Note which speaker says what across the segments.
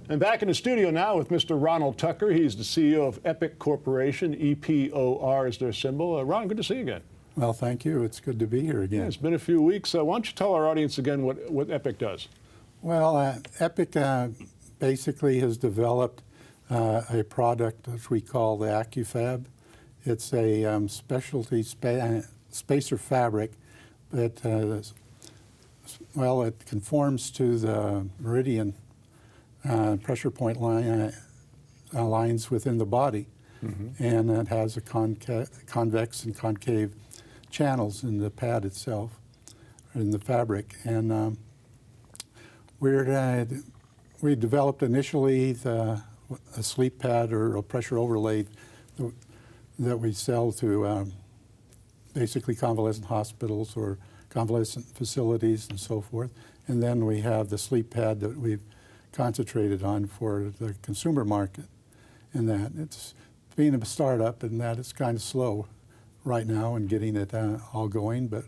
Speaker 1: And back in the studio now with Mr. Ronald Tucker. He's the CEO of Epic Corporation. EPOR is their symbol. Ron, good to see you again.
Speaker 2: Well, thank you. It's good to be here again.
Speaker 1: Yeah, it's been a few weeks. Why don't you tell our audience again what Epic does?
Speaker 2: Well, Epic basically has developed a product which we call the AcuFAB. It's a specialty spacer fabric that, well, it conforms to the meridian pressure point lines within the body, and it has a convex and concave channels in the pad itself, in the fabric. And we developed initially a sleep pad or a pressure overlay that we sell to basically convalescent hospitals or convalescent facilities and so forth. And then we have the sleep pad that we've concentrated on for the consumer market. And that it's being a startup, and that it's kind of slow right now in getting it all going, but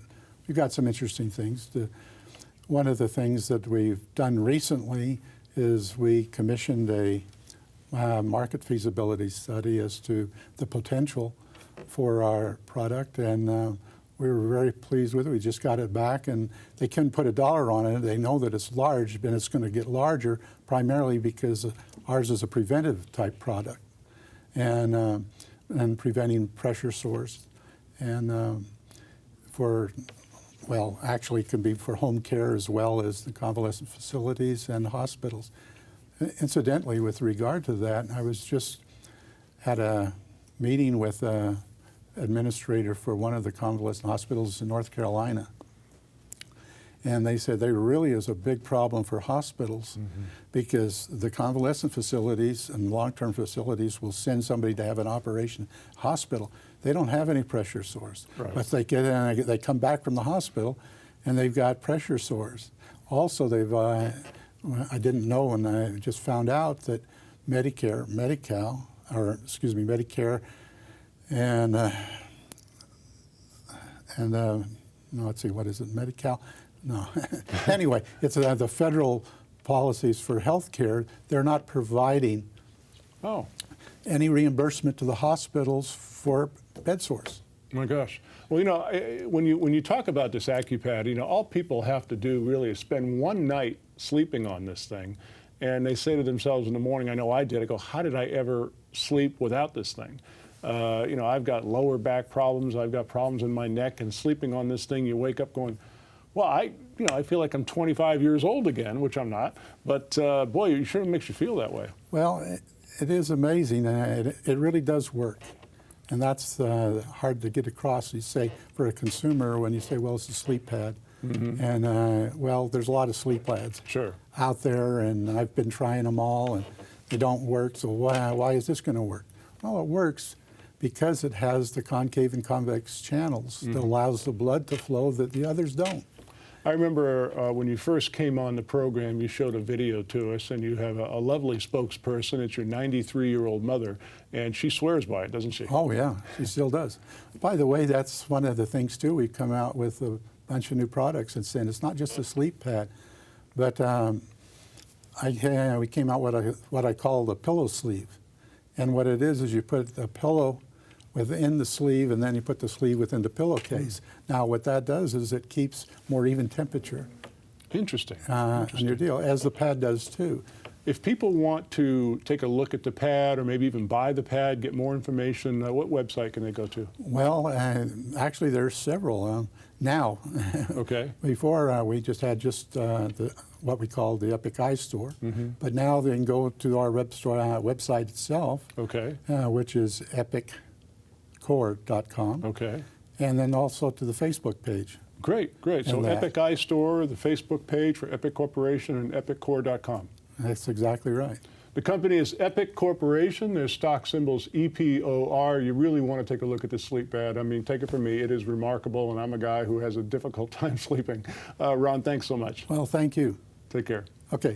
Speaker 2: we've got some interesting things. One of the things that we've done recently is we commissioned a market feasibility study as to the potential for our product, and we were very pleased with it. We just got it back, and they couldn't put a dollar on it. They know that it's large, and it's going to get larger primarily because ours is a preventive type product, and preventing pressure sores, and well, actually it can be for home care as well as the convalescent facilities and hospitals. Incidentally, with regard to that, I was just at a meeting with an administrator for one of the convalescent hospitals in North Carolina. And they said there really is a big problem for hospitals because the convalescent facilities and long-term facilities will send somebody to have an operation hospital. They don't have any pressure sores, but they get in, they come back from the hospital and they've got pressure sores. Also, they've I didn't know, and I just found out that Medicare, and no, let's see, what is it, Medi-Cal? No. Anyway, it's the federal policies for health care. They're not providing any reimbursement to the hospitals for bed sores.
Speaker 1: Oh my gosh. Well, you know, when you talk about this AcuPAD, you know, all people have to do really is spend one night sleeping on this thing, and they say to themselves in the morning, I know I did, I go, how did I ever sleep without this thing? You know, I've got lower back problems, I've got problems in my neck, and sleeping on this thing, you wake up going, well, I feel like I'm 25 years old again, which I'm not, but boy, it sure makes you feel that way.
Speaker 2: Well, it is amazing, and it really does work. And that's hard to get across. You say, for a consumer, when you say, well, it's a sleep pad, and well, there's a lot of sleep pads out there, and I've been trying them all, and they don't work, so why is this going to work? Well, it works because it has the concave and convex channels that allows the blood to flow that the others don't.
Speaker 1: I remember when you first came on the program, you showed a video to us, and you have a lovely spokesperson. It's your 93-year-old mother, and she swears by it, doesn't she?
Speaker 2: Oh, yeah, she still does. By the way, that's one of the things, too. We've come out with a bunch of new products and saying it's not just a sleep pad, but we came out with what I call the pillow sleeve. And what it is you put the pillow within the sleeve, and then you put the sleeve within the pillowcase. Now, what that does is it keeps more even temperature.
Speaker 1: Interesting.
Speaker 2: On your deal, as the pad does too.
Speaker 1: If people want to take a look at the pad, or maybe even buy the pad, get more information, what website can they go to?
Speaker 2: Well, actually, there's several now.
Speaker 1: Okay.
Speaker 2: Before, we just had what we call the Epic iStore, but now they can go to our website itself, which is epiccore.com.
Speaker 1: Okay.
Speaker 2: And then also to the Facebook page.
Speaker 1: Great, great. So Epic iStore, the Facebook page for Epic Corporation, and epiccore.com.
Speaker 2: That's exactly right.
Speaker 1: The company is Epic Corporation. Their stock symbol's EPOR. You really want to take a look at this sleep pad. I mean, take it from me, it is remarkable, and I'm a guy who has a difficult time sleeping. Ron, thanks so much.
Speaker 2: Well, thank you.
Speaker 1: Take care.
Speaker 2: Okay.